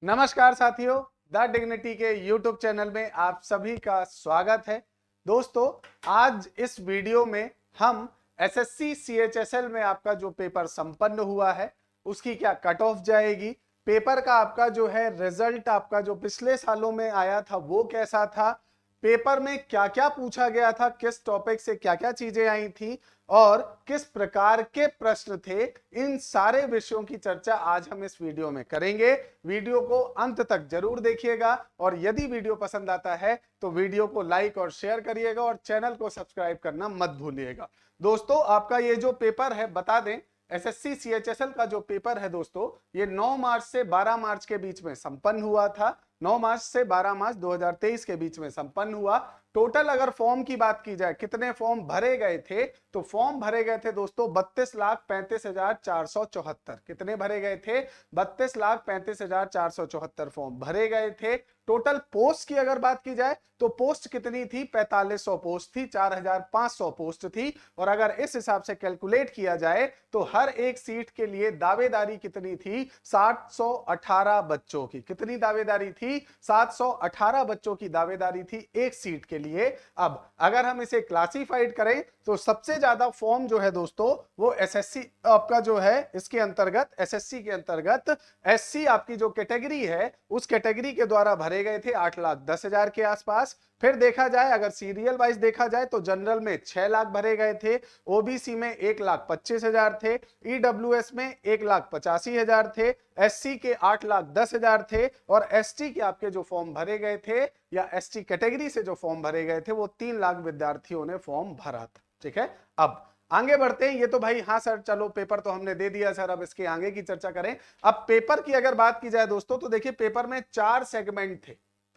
नमस्कार साथियों, the dignity के YouTube चैनल में आप सभी का स्वागत है। दोस्तों, आज इस वीडियो में हम एसएससी सीएचएसएल में आपका जो पेपर संपन्न हुआ है उसकी क्या कट ऑफ जाएगी, पेपर का आपका जो है रिजल्ट आपका जो पिछले सालों में आया था वो कैसा था, पेपर में क्या क्या पूछा गया था, किस टॉपिक से क्या क्या चीजें आई थी और किस प्रकार के प्रश्न थे, इन सारे विषयों की चर्चा आज हम इस वीडियो में करेंगे। वीडियो को अंत तक जरूर देखिएगा और यदि वीडियो पसंद आता है तो वीडियो को लाइक और शेयर करिएगा और चैनल को सब्सक्राइब करना मत भूलिएगा। दोस्तों, आपका ये जो पेपर है, बता दें, एसएससी सीएचएसएल का जो पेपर है दोस्तों, ये 9 मार्च से 12 मार्च के बीच में संपन्न हुआ था। 9 मार्च से 12 मार्च 2023 के बीच में संपन्न हुआ। टोटल अगर फॉर्म की बात की जाए, कितने फॉर्म भरे गए थे, तो फॉर्म भरे गए थे दोस्तों 32,35,474। कितने भरे गए थे? 32,35,474 फॉर्म भरे गए थे। टोटल पोस्ट की अगर बात की जाए तो पोस्ट कितनी थी? 4500 पोस्ट थी, 4500 पोस्ट थी। और अगर इस हिसाब से कैलकुलेट किया जाए तो हर एक सीट के लिए दावेदारी कितनी थी? 718 बच्चों की। कितनी दावेदारी थी? 718 बच्चों की दावेदारी थी एक सीट के लिए। अब अगर हम इसे क्लासिफाइड करें तो सबसे ज्यादा फॉर्म जो है दोस्तों वो एसएससी आपका जो है, इसके अंतर्गत एसएससी के अंतर्गत एससी आपकी जो कैटेगरी है उस कैटेगरी के द्वारा भरे गए थे 8,10,000 के आसपास। फिर देखा जाए, अगर सीरियल वाइज देखा जाए तो जनरल में 6 लाख भरे गए थे, ओबीसी में 1,25,000 थे, ईडब्ल्यूएस में 1,85,000 थे, एससी के 8,10,000 थे और एसटी के आपके जो फॉर्म भरे गए थे या एसटी कैटेगरी से जो फॉर्म भरे गए थे वो 3 लाख विद्यार्थियों ने फॉर्म भरा था। ठीक है, अब आगे बढ़ते हैं। ये तो भाई, हाँ सर, चलो पेपर तो हमने दे दिया सर, अब इसके आगे की चर्चा करें। अब पेपर की अगर बात की जाए दोस्तों तो देखिए, पेपर में 4 सेगमेंट थे,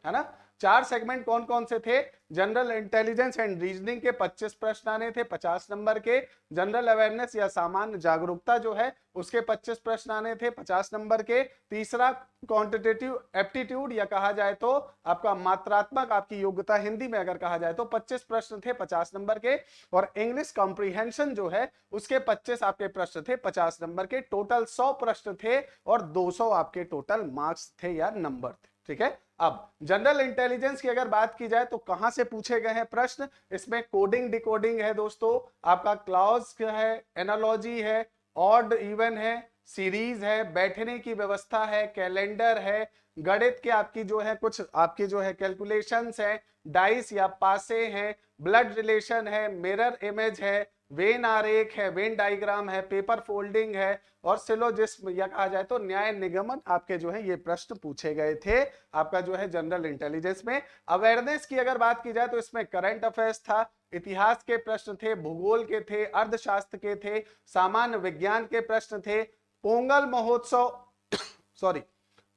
है ना। 4 सेगमेंट कौन कौन से थे? जनरल इंटेलिजेंस एंड रीजनिंग के 25 प्रश्न आने थे 50 नंबर के। जनरल अवेयरनेस या सामान्य जागरूकता जो है उसके 25 प्रश्न आने थे 50 नंबर के। तीसरा क्वांटिटेटिव एप्टीट्यूड या कहा जाए तो आपका मात्रात्मक आपकी योग्यता हिंदी में अगर कहा जाए तो 25 प्रश्न थे 50 नंबर के। और इंग्लिश कॉम्प्रिहेंशन जो है उसके 25 आपके प्रश्न थे 50 नंबर के। टोटल 100 प्रश्न थे और 200 आपके टोटल मार्क्स थे या नंबर थे। ठीक है, अब जनरल इंटेलिजेंस की अगर बात की जाए तो कहां से पूछे गए हैं प्रश्न? इसमें कोडिंग डिकोडिंग है दोस्तों, आपका क्लॉज है, एनालॉजी है, ऑड इवन है, सीरीज है, बैठने की व्यवस्था है, कैलेंडर है, गणित के आपकी जो है कुछ आपकी जो है कैलकुलेशंस है, डाइस या पासे हैं, ब्लड रिलेशन है, मिरर इमेज है, वेन आरेख है, वेन डायग्राम है, पेपर फोल्डिंग है और सिलोजिस्म या कहा जाए तो न्याय निगमन आपके जो है ये प्रश्न पूछे गए थे आपका जो है जनरल इंटेलिजेंस में। अवेयरनेस की अगर बात की जाए तो इसमें करंट अफेयर्स था, इतिहास के प्रश्न थे, भूगोल के थे, अर्थशास्त्र के थे, सामान्य विज्ञान के प्रश्न थे, पोंगल महोत्सव सॉरी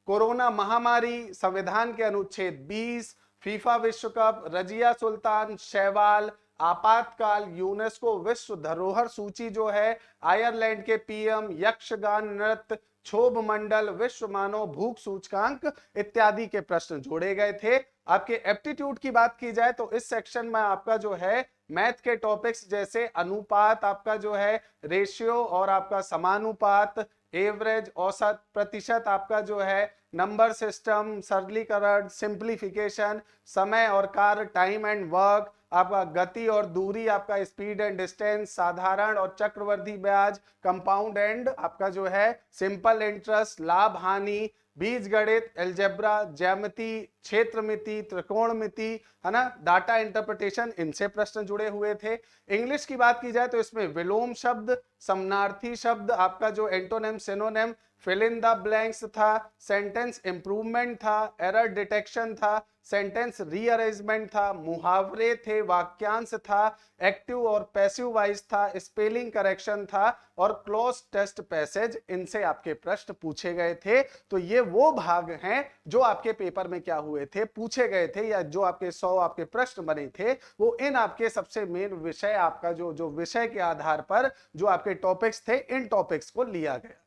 कोरोना महामारी, संविधान के अनुच्छेद 20, फीफा विश्व कप, रजिया सुल्तान, शैवाल, आपातकाल, यूनेस्को विश्व धरोहर सूची जो है, आयरलैंड के पीएम, यक्षगान नृत्य, क्षोभ मंडल, विश्व मानव भूख सूचकांक इत्यादि के प्रश्न जोड़े गए थे। आपके एप्टीट्यूड की बात की जाए तो इस सेक्शन में आपका जो है मैथ के टॉपिक्स जैसे अनुपात, आपका जो है रेशियो और आपका समानुपात, एवरेज औसत, प्रतिशत, आपका जो है नंबर सिस्टम, सरलीकरण, सिंप्लीफिकेशन, समय और कार्य, टाइम एंड वर्क, आपका गति और दूरी, आपका स्पीड एंड डिस्टेंस, साधारण और चक्रवर्ती ब्याज, कंपाउंड एंड आपका जो है सिंपल इंटरेस्ट, लाभ हानि, बीजगणित, एल्जेब्रा, ज्यामिति, क्षेत्रमिति, त्रिकोणमिति, है ना, डाटा इंटरप्रिटेशन, इनसे प्रश्न जुड़े हुए थे। इंग्लिश की बात की जाए तो इसमें विलोम शब्द, समानार्थी शब्द, आपका जो antonym synonym, fill in the blanks था, सेंटेंस इंप्रूवमेंट था, एरर डिटेक्शन था, सेंटेंस रीअरेंजमेंट था, मुहावरे थे, वाक्यांश था, एक्टिव और पैसिव वाइज था, स्पेलिंग करेक्शन था और क्लोज टेस्ट पैसेज, इनसे आपके प्रश्न पूछे गए थे। तो ये वो भाग हैं जो आपके पेपर में क्या हुए थे, पूछे गए थे, या जो आपके 100 आपके प्रश्न बने थे वो इन आपके सबसे मेन विषय आपका जो विषय के आधार पर जो आपके टॉपिक्स थे इन टॉपिक्स को लिया गया।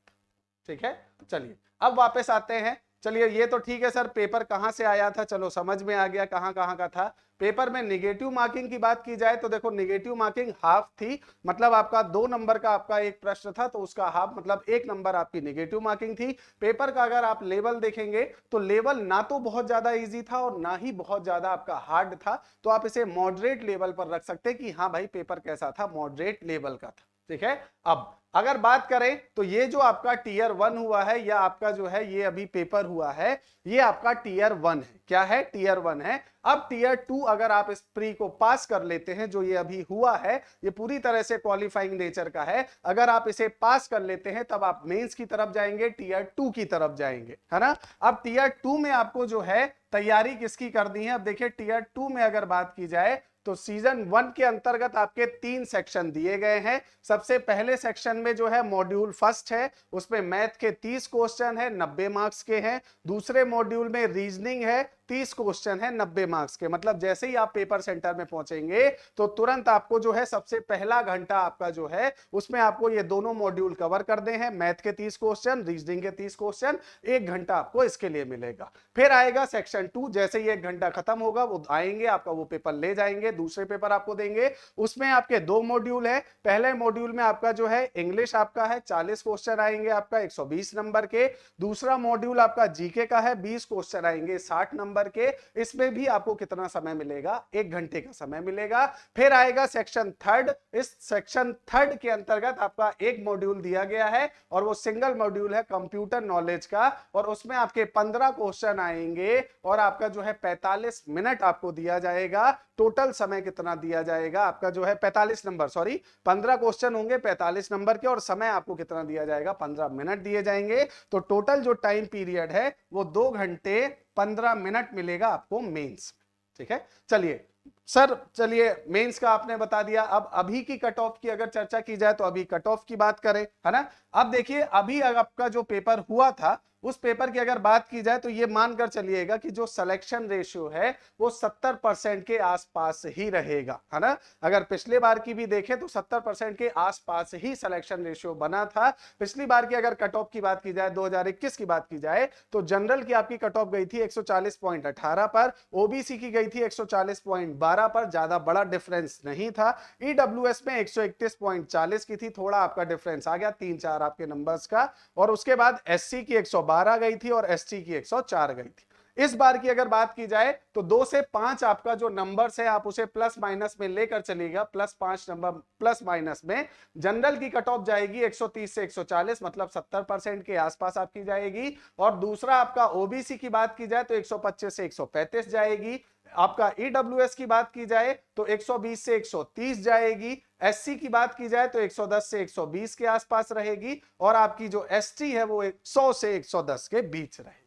ठीक है, चलिए अब वापस आते हैं चलिए ये तो ठीक है सर, पेपर कहां से आया था, चलो समझ में आ गया कहां कहां का था। पेपर में निगेटिव मार्किंग की बात की जाए तो देखो निगेटिव मार्किंग हाफ थी, मतलब आपका 2 नंबर का आपका एक प्रश्न था तो उसका हाफ मतलब 1 नंबर आपकी निगेटिव मार्किंग थी। पेपर का अगर आप लेवल देखेंगे तो लेवल ना तो बहुत ज्यादा इजी था और ना ही बहुत ज्यादा आपका हार्ड था, तो आप इसे मॉडरेट लेवल पर रख सकते हैं कि हाँ भाई पेपर कैसा था, मॉडरेट लेवल का था। ठीक है, अब अगर बात करें तो ये जो आपका टीयर 1 हुआ है या आपका जो है ये अभी पेपर हुआ है, ये आपका टीयर 1 है। क्या है, टीयर 1 है। अब टीयर 2 अगर आप इस प्री को पास कर लेते हैं, जो ये अभी हुआ है ये पूरी तरह से क्वालिफाइंग नेचर का है, अगर आप इसे पास कर लेते हैं तब आप मेंस की तरफ जाएंगे, टीयर 2 की तरफ जाएंगे, है ना। अब टीयर 2 में आपको जो है तैयारी किसकी करनी है, अब देखिए टीयर 2 में अगर बात की जाए तो सीजन 1 के अंतर्गत आपके 3 सेक्शन दिए गए हैं। सबसे पहले सेक्शन में जो है मॉड्यूल फर्स्ट है, उसमें मैथ के 30 क्वेश्चन है, 90 मार्क्स के हैं। दूसरे मॉड्यूल में रीजनिंग है, 30 क्वेश्चन है, 90 मार्क्स के। मतलब जैसे ही आप पेपर सेंटर में पहुंचेंगे तो तुरंत आपको जो है सबसे पहला घंटा आपका जो है उसमें आपको ये दोनों मॉड्यूल कवर करने हैं, मैथ के 30 क्वेश्चन, रीजनिंग के 30 क्वेश्चन, 1 घंटा आपको इसके लिए मिलेगा। फिर आएगा सेक्शन 2, जैसे ही 1 घंटा खत्म होगा वो आएंगे आपका वो पेपर ले जाएंगे, दूसरे पेपर आपको देंगे। उसमें आपके 2 मॉड्यूल है। पहले मॉड्यूल में आपका जो है इंग्लिश आपका है, 40 क्वेश्चन आएंगे आपका 120 नंबर के। दूसरा मॉड्यूल आपका जीके का है, 20 क्वेश्चन आएंगे 60 नंबर के। इसमें भी आपको कितना समय मिलेगा, 1 घंटे का समय मिलेगा। फिर आएगा सेक्शन 3। इस सेक्शन 3 के अंतर्गत आपका एक मॉड्यूल दिया गया है और वो सिंगल मॉड्यूल है कंप्यूटर नॉलेज का, और उसमें आपके 15 क्वेश्चन आएंगे और आपका जो है 45 मिनट आपको दिया जाएगा। टोटल समय कितना दिया जाएगा आपका जो है 45 नंबर, सॉरी 15 क्वेश्चन होंगे 45 नंबर के, और समय आपको कितना दिया जाएगा, 15 मिनट दिए जाएंगे। तो टोटल जो टाइम पीरियड है वो 2 घंटे 15 मिनट मिलेगा आपको मेंस। ठीक है, चलिए सर, चलिए मेंस का आपने बता दिया। अब अभी की कट ऑफ की अगर चर्चा की जाए तो अभी कट ऑफ की बात करें, है ना। अब देखिए अभी आपका जो पेपर हुआ था उस पेपर की अगर बात की जाए तो ये मानकर चलिएगा कि जो सिलेक्शन रेशियो है वो 70% के आसपास ही रहेगा, है ना। अगर पिछले बार की भी देखें तो 70% के आसपास ही सिलेक्शन रेशियो बना था। पिछली बार की अगर कट ऑफ की बात की जाए, 2021 की बात की जाए, तो जनरल की आपकी कट ऑफ गई थी 140.18 पर, ओबीसी की गई थी 140.12 पर, ज्यादा बड़ा डिफरेंस नहीं था। ईडब्ल्यूएस में 131.40 की थी, थोड़ा आपका डिफरेंस आ गया 3-4 आपके नंबर्स का। और उसके बाद एससी की 112 गई थी और एसटी की 104 गई थी। इस बार की अगर बात की जाए तो 2 से 5 आपका जो नंबर्स है आप उसे प्लस माइनस में लेकर चलिएगा, +5 नंबर प्लस माइनस में। जनरल की कट ऑफ जाएगी 130 से 140, मतलब 70% के आसपास आपकी जाएगी। और दूसरा आपका ओबीसी की बात की जाए तो 125 से 135 जाएगी। आपका ईडब्ल्यूएस की बात की जाए तो 120 से 130 जाएगी। एससी की बात की जाए तो 110 से 120 के आसपास रहेगी। और आपकी जो एसटी है वो 100 से 110 के बीच रहेगी।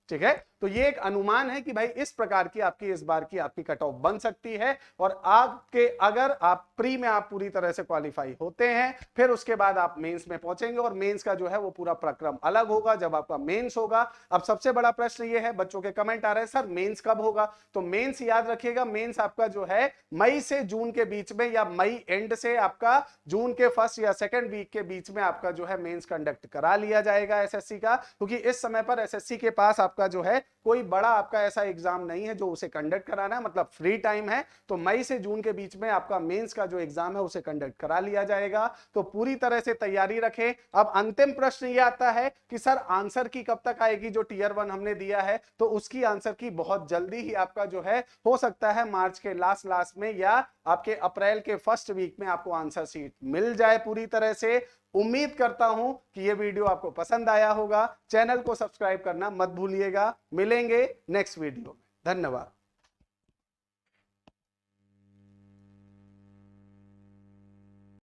ठीक है, तो ये एक अनुमान है कि भाई इस प्रकार की आपकी इस बार की आपकी कट ऑफ बन सकती है। और आपके अगर आप प्री में आप पूरी तरह से क्वालिफाई होते हैं, फिर उसके बाद आप मेंस में पहुंचेंगे और मेंस का जो है वो पूरा प्रक्रम अलग होगा जब आपका मेंस होगा। अब सबसे बड़ा प्रश्न ये है, बच्चों के कमेंट आ रहे हैं सर मेंस कब होगा, तो मेंस याद रखिएगा, मेंस आपका जो है मई से जून के बीच में या मई एंड से आपका जून के फर्स्ट या सेकेंड वीक के बीच में आपका जो है मेंस कंडक्ट करा लिया जाएगा एसएससी का, क्योंकि इस समय पर एसएससी के पास आपका जो है कोई बड़ा आपका ऐसा एग्जाम नहीं है जो उसे कंडक्ट कराना है, मतलब फ्री टाइम है। तो मई से जून के बीच में आपका मेंस का जो एग्जाम है उसे कंडक्ट करा लिया जाएगा। तो पूरी तरह से तैयारी रखें। अब अंतिम प्रश्न ये आता है कि सर आंसर की कब तक आएगी, जो टीयर 1 हमने दिया है तो उसकी आंसर की बहुत जल्दी ही आपका जो है हो सकता है मार्च के लास्ट में या आपके अप्रैल के फर्स्ट वीक में आपको आंसर शीट मिल जाए पूरी तरह से। उम्मीद करता हूं कि यह वीडियो आपको पसंद आया होगा। चैनल को सब्सक्राइब करना मत भूलिएगा। मिलेंगे नेक्स्ट वीडियो में। धन्यवाद।